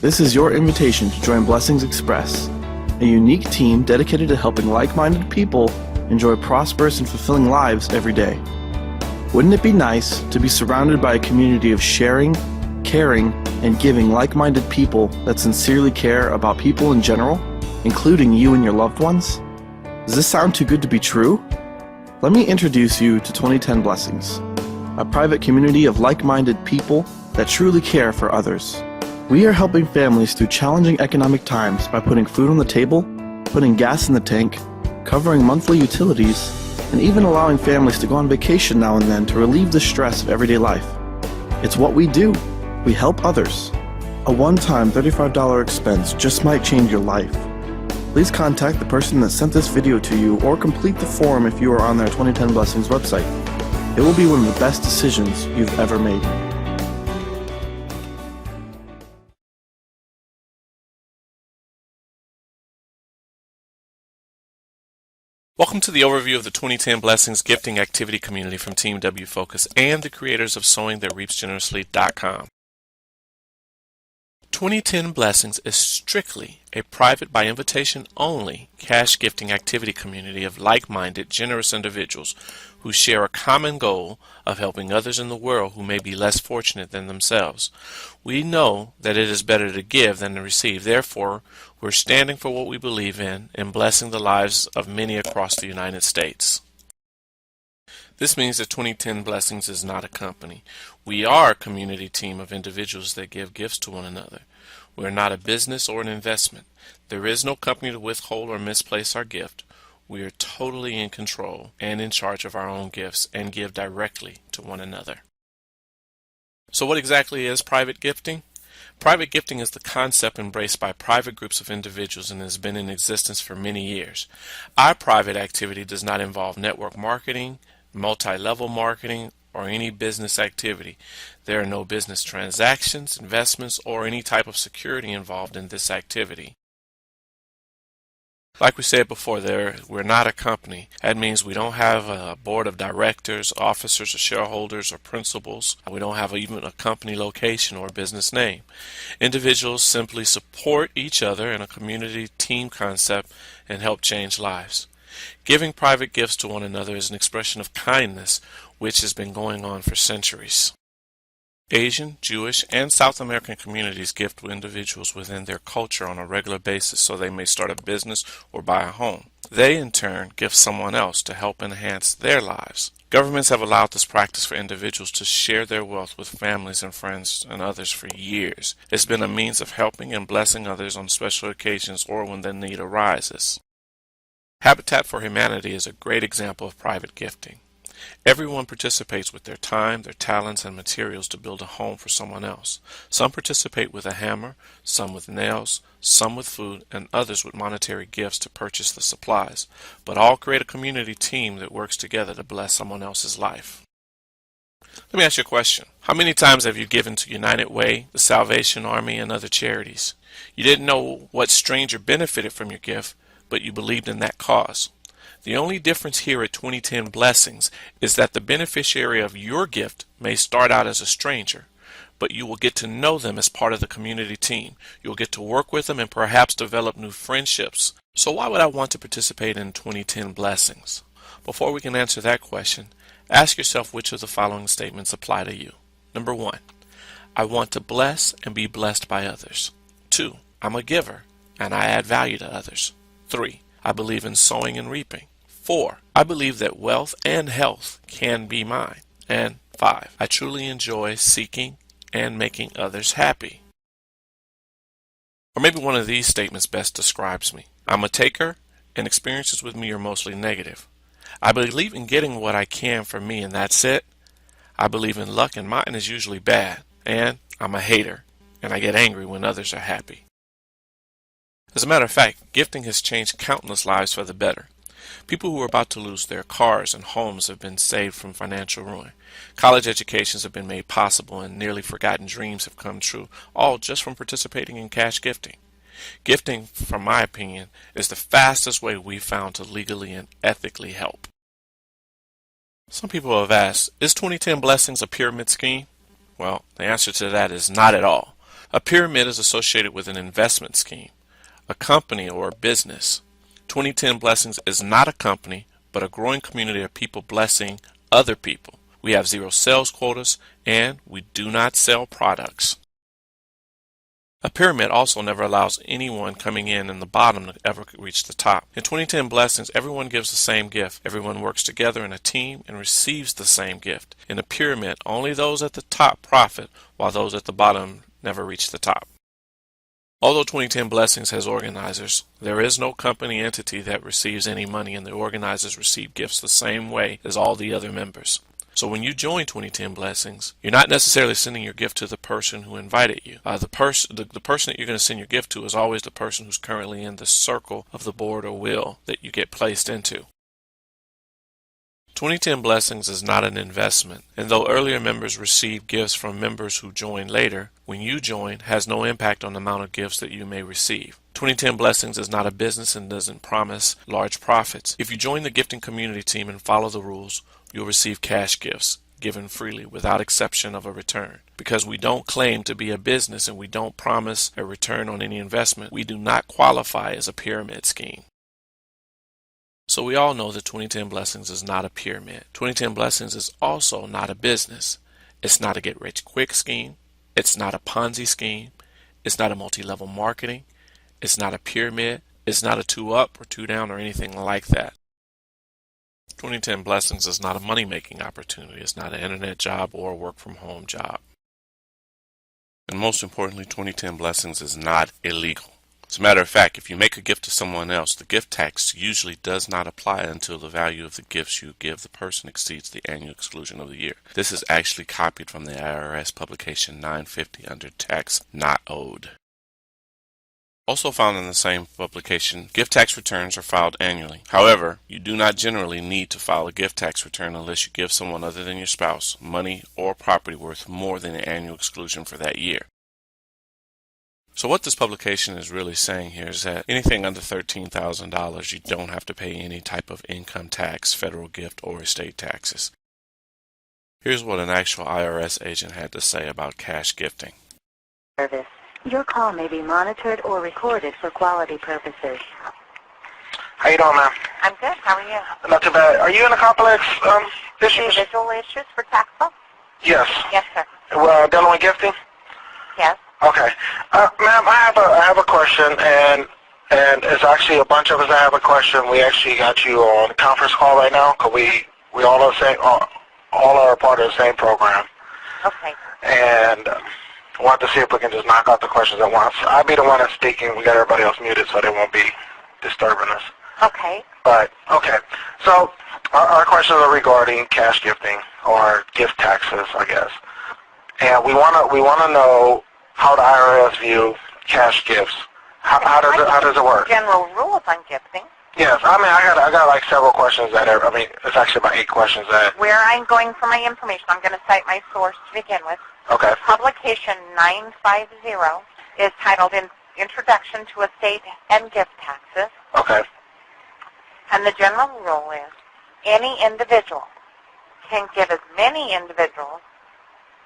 This is your invitation to join Blessings Express, a unique team dedicated to helping like-minded people enjoy prosperous and fulfilling lives every day. Wouldn't it be nice to be surrounded by a community of sharing, caring, and giving like-minded people that sincerely care about people in general, including you and your loved ones? Does this sound too good to be true? Let me introduce you to 2010 Blessings, a private community of like-minded people that truly care for others. We are helping families through challenging economic times by putting food on the table, putting gas in the tank, covering monthly utilities, and even allowing families to go on vacation now and then to relieve the stress of everyday life. It's what we do. We help others. A one-time $35 expense just might change your life. Please contact the person that sent this video to you or complete the form if you are on their 2010 Blessings website. It will be one of the best decisions you've ever made. Welcome to the overview of the 2010 Blessings Gifting Activity Community from Team W Focus and the creators of SowingThatReapsGenerously.com. 2010 Blessings is strictly a private by invitation only cash gifting activity community of like-minded, generous individuals who share a common goal of helping others in the world who may be less fortunate than themselves. We know that it is better to give than to receive. Therefore, we're standing for what we believe in and blessing the lives of many across the United States. This means that 2010 Blessings is not a company. We are a community team of individuals that give gifts to one another. We are not a business or an investment. There is no company to withhold or misplace our gift. We are totally in control and in charge of our own gifts and give directly to one another. So what exactly is private gifting? Private gifting is the concept embraced by private groups of individuals and has been in existence for many years. Our private activity does not involve network marketing, multi-level marketing, or any business activity. There are no business transactions, investments, or any type of security involved in this activity. Like we said before, we're not a company. That means we don't have a board of directors, officers, or shareholders, or principals. We don't have even a company location or business name. Individuals simply support each other in a community team concept and help change lives. Giving private gifts to one another is an expression of kindness which has been going on for centuries. Asian, Jewish, and South American communities gift to individuals within their culture on a regular basis so they may start a business or buy a home. They, in turn, gift someone else to help enhance their lives. Governments have allowed this practice for individuals to share their wealth with families and friends and others for years. It's been a means of helping and blessing others on special occasions or when the need arises. Habitat for Humanity is a great example of private gifting. Everyone participates with their time, their talents, and materials to build a home for someone else. Some participate with a hammer, some with nails, some with food, and others with monetary gifts to purchase the supplies. But all create a community team that works together to bless someone else's life. Let me ask you a question. How many times have you given to United Way, the Salvation Army, and other charities? You didn't know what stranger benefited from your gift, but you believed in that cause. The only difference here at 2010 Blessings is that the beneficiary of your gift may start out as a stranger, but you will get to know them as part of the community team. You'll get to work with them and perhaps develop new friendships. So why would I want to participate in 2010 Blessings? Before we can answer that question, ask yourself which of the following statements apply to you. Number 1, I want to bless and be blessed by others. 2, I'm a giver and I add value to others. 3, I believe in sowing and reaping. 4, I believe that wealth and health can be mine. And 5, I truly enjoy seeking and making others happy. Or maybe one of these statements best describes me. I'm a taker, and experiences with me are mostly negative. I believe in getting what I can for me, and that's it. I believe in luck, and mine is usually bad. And I'm a hater, and I get angry when others are happy. As a matter of fact, gifting has changed countless lives for the better. People who are about to lose their cars and homes have been saved from financial ruin. College educations have been made possible and nearly forgotten dreams have come true, all just from participating in cash gifting. Gifting, from my opinion, is the fastest way we've found to legally and ethically help. Some people have asked, is 2010 Blessings a pyramid scheme? Well, the answer to that is not at all. A pyramid is associated with an investment scheme, a company, or a business. 2010 Blessings is not a company, but a growing community of people blessing other people. We have 0 sales quotas, and we do not sell products. A pyramid also never allows anyone coming in the bottom to ever reach the top. In 2010 Blessings, everyone gives the same gift. Everyone works together in a team and receives the same gift. In a pyramid, only those at the top profit, while those at the bottom never reach the top. Although 2010 Blessings has organizers, there is no company entity that receives any money, and the organizers receive gifts the same way as all the other members. So when you join 2010 Blessings, you're not necessarily sending your gift to the person who invited you. The person that you're going to send your gift to is always the person who's currently in the circle of the board or will that you get placed into. 2010 Blessings is not an investment, and though earlier members receive gifts from members who join later, when you join has no impact on the amount of gifts that you may receive. 2010 Blessings is not a business and doesn't promise large profits. If you join the gifting community team and follow the rules, you'll receive cash gifts given freely without exception of a return. Because we don't claim to be a business and we don't promise a return on any investment, we do not qualify as a pyramid scheme. So we all know that 2010 Blessings is not a pyramid. 2010 Blessings is also not a business. It's not a get-rich-quick scheme. It's not a Ponzi scheme. It's not a multi-level marketing. It's not a pyramid. It's not a 2-up or 2-down or anything like that. 2010 Blessings is not a money-making opportunity. It's not an internet job or a work-from-home job. And most importantly, 2010 Blessings is not illegal. As a matter of fact, if you make a gift to someone else, the gift tax usually does not apply until the value of the gifts you give the person exceeds the annual exclusion of the year. This is actually copied from the IRS publication 950 under tax not owed. Also found in the same publication, gift tax returns are filed annually. However, you do not generally need to file a gift tax return unless you give someone other than your spouse money or property worth more than the annual exclusion for that year. So what this publication is really saying here is that anything under $13,000, you don't have to pay any type of income tax, federal gift, or estate taxes. Here's what an actual IRS agent had to say about cash gifting. Service. Your call may be monitored or recorded for quality purposes. How you doing, ma'am? I'm good. How are you? Not too bad. Are you in the complex issues? Individual issues for taxable? Yes. Yes, sir. Dealing with gifting? Yes. Okay. Ma'am, I have a question, and it's actually a bunch of us that have a question. We actually got you on a conference call right now because we all are the same, all are a part of the same program. Okay. And want to see if we can just knock out the questions at once. I'll be the one that's speaking. We got everybody else muted so they won't be disturbing us. Okay. But okay. So our questions are regarding cash gifting or gift taxes, I guess. And we wanna know how the IRS view cash gifts. How does it work? General rules on gifting. Yes, I mean I got like several questions it's actually about 8 questions that. Where I'm going for my information, I'm going to cite my source to begin with. Okay. Publication 950 is titled Introduction to Estate and Gift Taxes. Okay. And the general rule is any individual can give as many individuals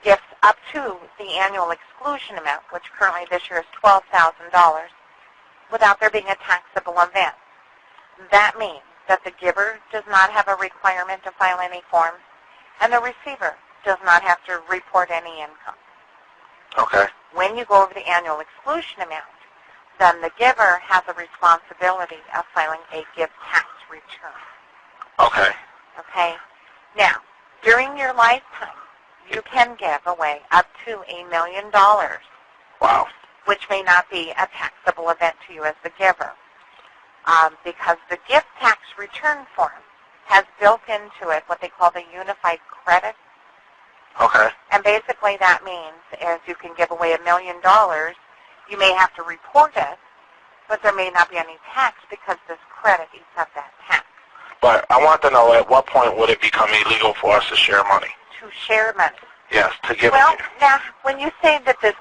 gifts up to the annual exclusion amount, which currently this year is $12,000, without there being a taxable event. That means that the giver does not have a requirement to file any forms, and the receiver does not have to report any income. Okay. When you go over the annual exclusion amount, then the giver has a responsibility of filing a gift tax return. Okay. Okay? Now, during your lifetime, you can give away up to $1 million, Wow. which may not be a taxable event to you as the giver. Because the gift tax return form has built into it what they call the unified credit. Okay. And basically that means is you can give away $1 million, you may have to report it, but there may not be any tax because this credit eats up that tax. But I want to know at what point would it become illegal for us to share money? To share money. Yes, to give Well, money. now, when you say that is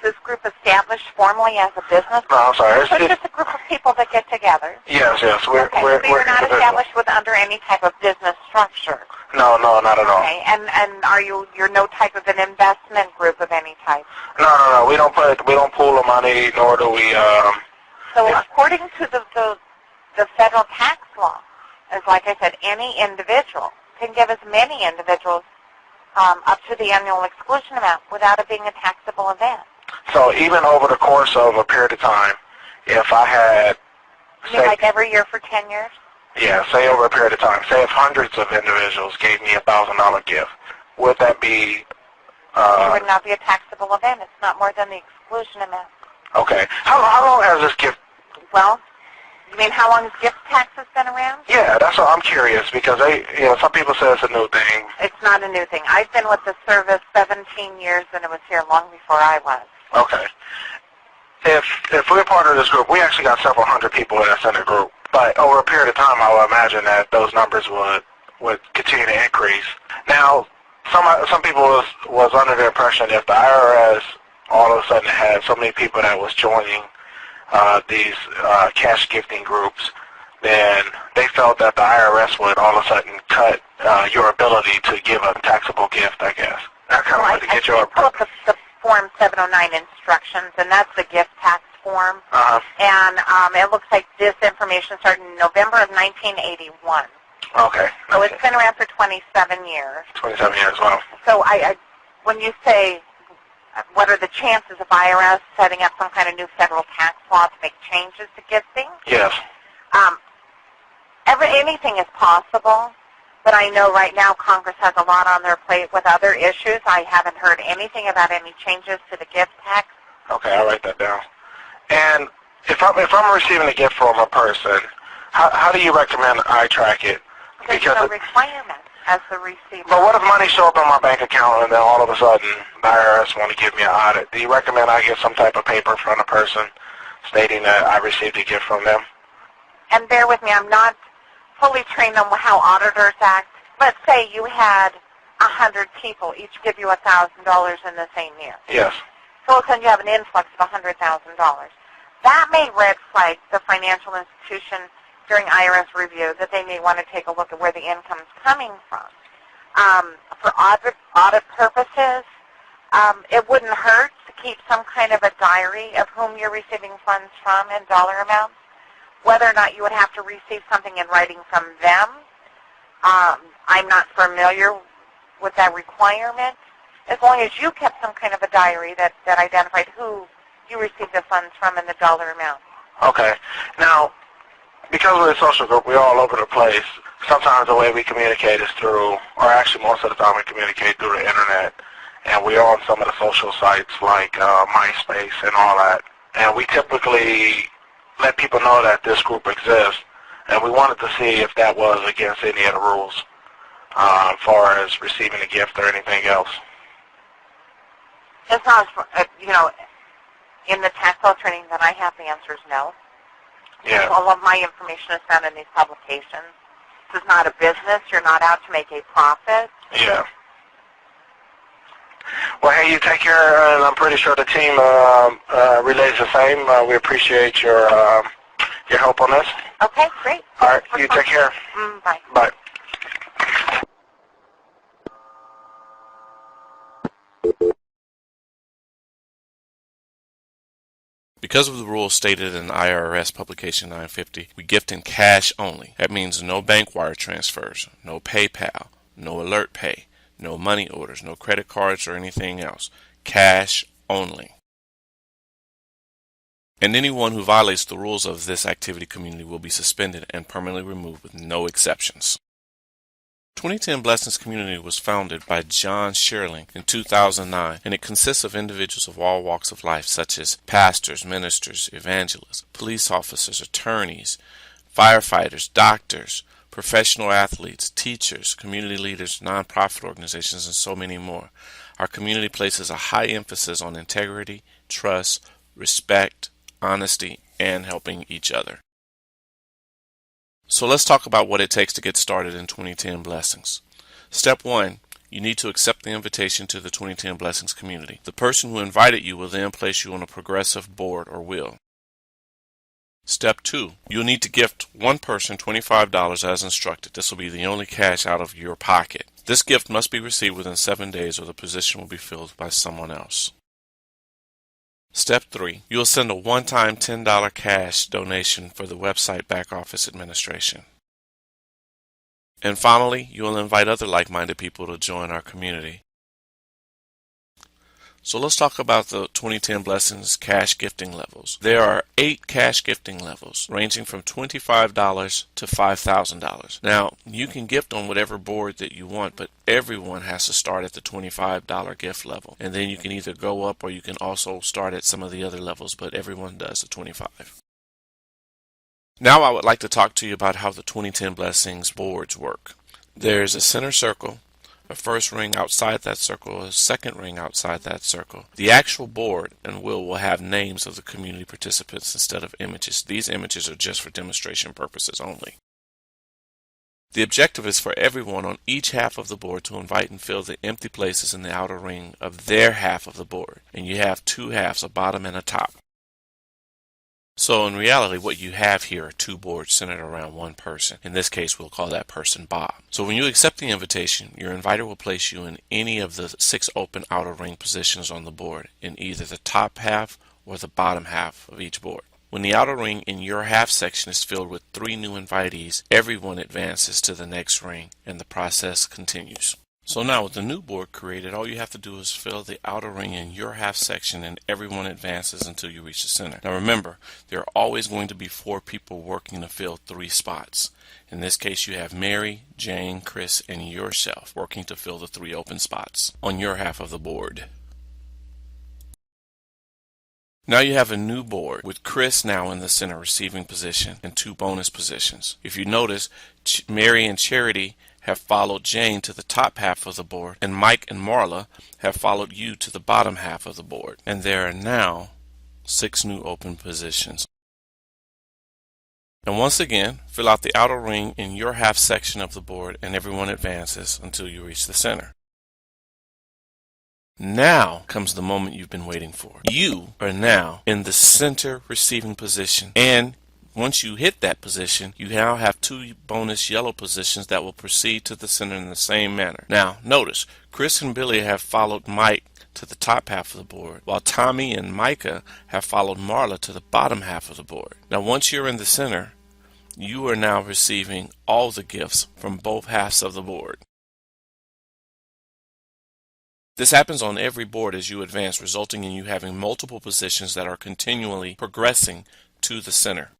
this group established formally as a business? No, I'm sorry. So it's just a group of people that get together? Yes. Okay, so you're not established with under any type of business structure? No, not at all. Okay, and you're no type of an investment group of any type? No. We don't pool the money, nor do we. So according to the federal tax law, as like I said, any individual can give as many individuals up to the annual exclusion amount without it being a taxable event. So even over the course of a period of time, if I had, You mean like every year for 10 years? yeah, say over a period of time, say if hundreds of individuals gave me $1,000 gift, would that be? It would not be a taxable event. It's not more than the exclusion amount. Okay. How long has this gift? Well, you mean how long has gift taxes been around? Yeah, that's what I'm curious because some people say it's a new thing. It's not a new thing. I've been with the service 17 years, and it was here long before I was. Okay. If we're part of this group, we actually got several hundred people that's in the group. But over a period of time, I would imagine that those numbers would continue to increase. Now, some people was under the impression if the IRS all of a sudden had so many people that was joining these cash gifting groups, then they felt that the IRS would all of a sudden cut your ability to give a taxable gift, I guess. I kind of wanted to get your... pull up the Form 709 instructions, and that's the gift tax form. And it looks like this information started in November of 1981. Okay. So it's been around for 27 years. 27 years, well. So when you say what are the chances of IRS setting up some kind of new federal tax law to make changes to gifting? Yes. Anything is possible, but I know right now Congress has a lot on their plate with other issues. I haven't heard anything about any changes to the gift tax. Okay, I'll write that down. And if I'm receiving a gift from a person, how do you recommend I track it? There's no requirement as the receiver. But what if money show up in my bank account and then all of a sudden the IRS want to give me an audit? Do you recommend I get some type of paper from a person stating that I received a gift from them? And bear with me, I'm not fully trained on how auditors act. Let's say you had 100 people each give you $1,000 in the same year. Yes. So all of a sudden you have an influx of $100,000. That may red flag the financial institution during IRS review that they may want to take a look at where the income is coming from. For audit purposes, it wouldn't hurt to keep some kind of a diary of whom you're receiving funds from and dollar amounts. Whether or not you would have to receive something in writing from them, I'm not familiar with that requirement. As long as you kept some kind of a diary that identified who you received the funds from and the dollar amount. Okay. Now, because we're a social group, we're all over the place. Sometimes the way we communicate is through, or actually most of the time we communicate through the internet. And we're on some of the social sites like MySpace and all that. And we typically let people know that this group exists. And we wanted to see if that was against any of the rules as far as receiving a gift or anything else. As long as, in the tax law training that I have, the answer is no. Yeah. All of my information is found in these publications. This is not a business. You're not out to make a profit. Yeah. Well, hey, you take care, and I'm pretty sure the team relays the same. We appreciate your help on this. Okay, great. All right, you take care. Bye. Bye. Because of the rules stated in IRS Publication 950, we gift in cash only. That means no bank wire transfers, no PayPal, no alert pay, no money orders, no credit cards or anything else. Cash only. And anyone who violates the rules of this activity community will be suspended and permanently removed with no exceptions. 2010 Blessings Community was founded by John Sherling in 2009, and it consists of individuals of all walks of life such as pastors, ministers, evangelists, police officers, attorneys, firefighters, doctors, professional athletes, teachers, community leaders, nonprofit organizations, and so many more. Our community places a high emphasis on integrity, trust, respect, honesty, and helping each other. So let's talk about what it takes to get started in 2010 Blessings. Step 1. You need to accept the invitation to the 2010 Blessings community. The person who invited you will then place you on a progressive board or will. Step 2. You'll need to gift one person $25 as instructed. This will be the only cash out of your pocket. This gift must be received within 7 days or the position will be filled by someone else. Step 3. You'll send a one-time $10 cash donation for the website back office administration. And finally, you will invite other like-minded people to join our community. So let's talk about the 2010 Blessings cash gifting levels. There are 8 cash gifting levels ranging from $25 to $5,000. Now, you can gift on whatever board that you want, but everyone has to start at the $25 gift level. And then you can either go up or you can also start at some of the other levels, but everyone does the 25. Now I would like to talk to you about how the 2010 Blessings boards work. There's a center circle, a first ring outside that circle, a second ring outside that circle. The actual board and will have names of the community participants instead of images. These images are just for demonstration purposes only. The objective is for everyone on each half of the board to invite and fill the empty places in the outer ring of their half of the board. And you have 2 halves, a bottom and a top. So in reality, what you have here are 2 boards centered around one person. In this case, we'll call that person Bob. So when you accept the invitation, your inviter will place you in any of the 6 open outer ring positions on the board in either the top half or the bottom half of each board. When the outer ring in your half section is filled with 3 new invitees, everyone advances to the next ring and the process continues. So now with the new board created, all you have to do is fill the outer ring in your half section and everyone advances until you reach the center. Now remember, there are always going to be 4 people working to fill 3 spots. In this case, you have Mary, Jane, Chris, and yourself working to fill the 3 open spots on your half of the board. Now you have a new board with Chris now in the center receiving position and 2 bonus positions. If you notice, Mary and Charity have followed Jane to the top half of the board, and Mike and Marla have followed you to the bottom half of the board. And there are now 6 new open positions. And once again, fill out the outer ring in your half section of the board and everyone advances until you reach the center. Now comes the moment you've been waiting for. You are now in the center receiving position, and once you hit that position, you now have 2 bonus yellow positions that will proceed to the center in the same manner. Now, notice, Chris and Billy have followed Mike to the top half of the board, while Tommy and Micah have followed Marla to the bottom half of the board. Now, once you're in the center, you are now receiving all the gifts from both halves of the board. This happens on every board as you advance, resulting in you having multiple positions that are continually progressing to the center.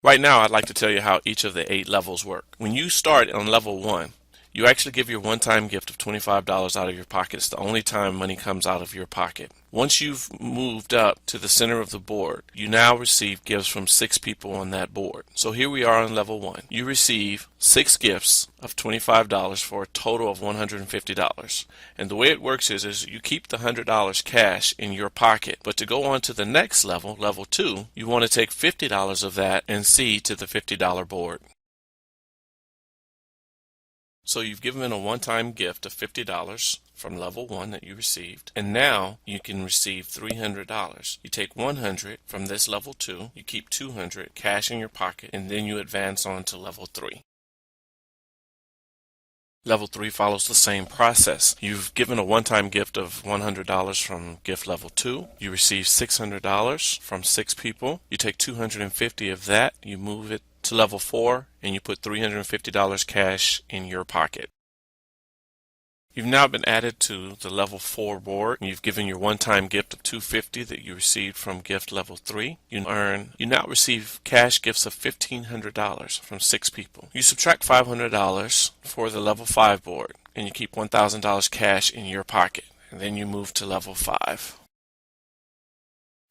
Right now, I'd like to tell you how each of the 8 levels work. When you start on level 1, you actually give your one-time gift of $25 out of your pocket. It's the only time money comes out of your pocket. Once you've moved up to the center of the board, you now receive gifts from 6 people on that board. So here we are on level 1. You receive 6 gifts of $25 for a total of $150. And the way it works is you keep the $100 cash in your pocket. But to go on to the next level, level 2, you want to take $50 of that and see to the $50 board. So you've given a one-time gift of $50 from level 1 that you received, and now you can receive $300. You take $100 from this level 2, you keep $200 cash in your pocket, and then you advance on to level 3. Level 3 follows the same process. You've given a one-time gift of $100 from gift level 2. You receive $600 from 6 people. You take $250 of that, you move it to level 4, and you put $350 cash in your pocket. You've now been added to the level 4 board. You've given your one-time gift of $250 that you received from gift level 3. You now receive cash gifts of $1,500 from 6 people. You subtract $500 for the level 5 board, and you keep $1,000 cash in your pocket. And then you move to level 5.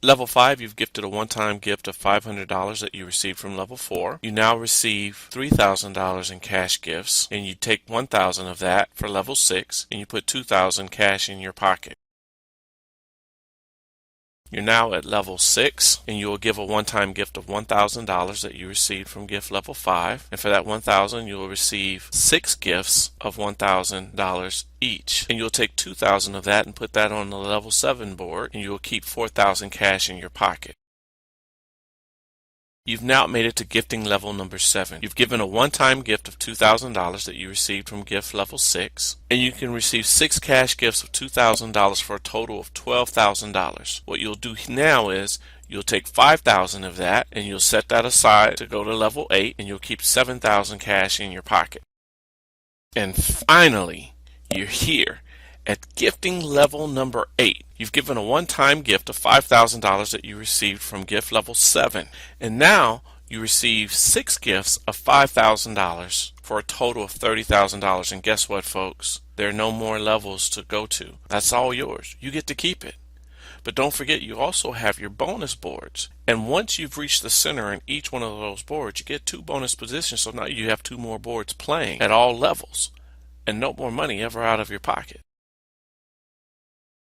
Level 5, you've gifted a one-time gift of $500 that you received from level 4. You now receive $3,000 in cash gifts, and you take $1,000 of that for level 6, and you put $2,000 cash in your pocket. You're now at level 6, and you will give a one-time gift of $1,000 that you received from gift level 5. And for that $1,000, you will receive 6 gifts of $1,000 each. And you'll take $2,000 of that and put that on the level 7 board, and you will keep $4,000 cash in your pocket. You've now made it to gifting level number 7. You've given a one-time gift of $2,000 that you received from gift level 6, and you can receive 6 cash gifts of $2,000 for a total of $12,000. What you'll do now is you'll take $5,000 of that and you'll set that aside to go to level 8, and you'll keep $7,000 cash in your pocket. And finally, you're here at gifting level number 8. You've given a one-time gift of $5,000 that you received from gift level 7. And now you receive 6 gifts of $5,000 for a total of $30,000. And guess what, folks? There are no more levels to go to. That's all yours. You get to keep it. But don't forget, you also have your bonus boards. And once you've reached the center in each one of those boards, you get 2 bonus positions. So now you have 2 more boards playing at all levels. And no more money ever out of your pocket.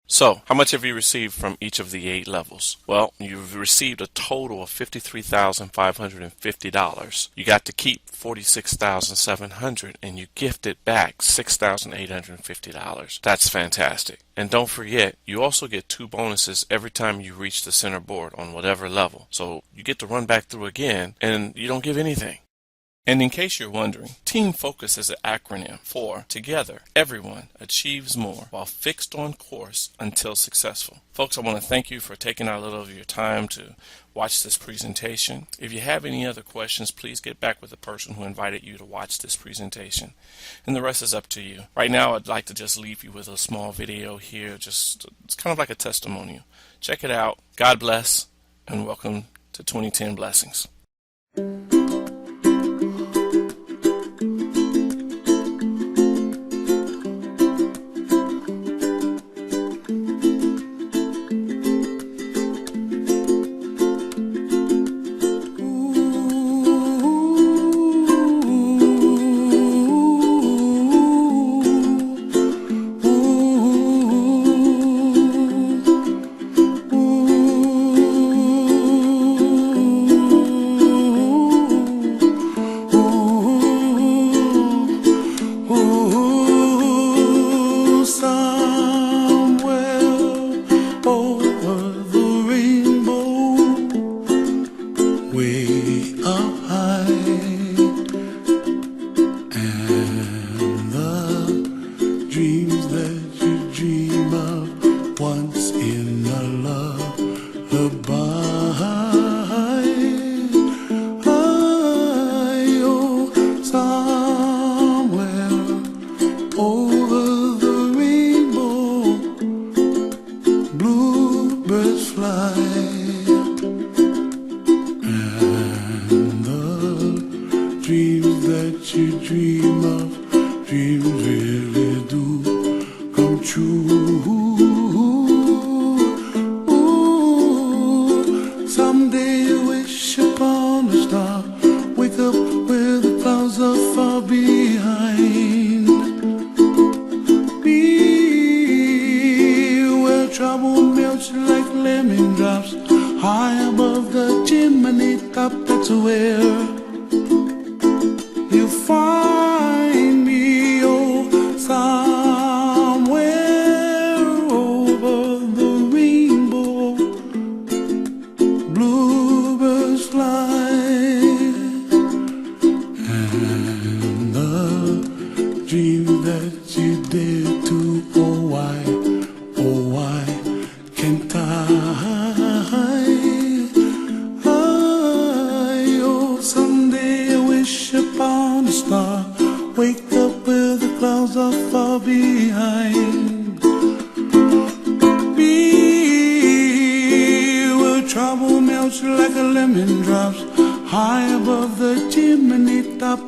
So, how much have you received from each of the 8 levels? Well, you've received a total of $53,550. You got to keep $46,700, and you gifted back $6,850. That's fantastic. And don't forget, you also get 2 bonuses every time you reach the center board on whatever level. So, you get to run back through again, and you don't give anything. And in case you're wondering, Team Focus is an acronym for Together, Everyone Achieves More while fixed on course until successful. Folks, I want to thank you for taking out a little of your time to watch this presentation. If you have any other questions, please get back with the person who invited you to watch this presentation. And the rest is up to you. Right now, I'd like to just leave you with a small video here. It's kind of like a testimonial. Check it out. God bless, and welcome to 2010 Blessings.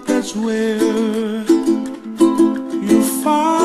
That's where you find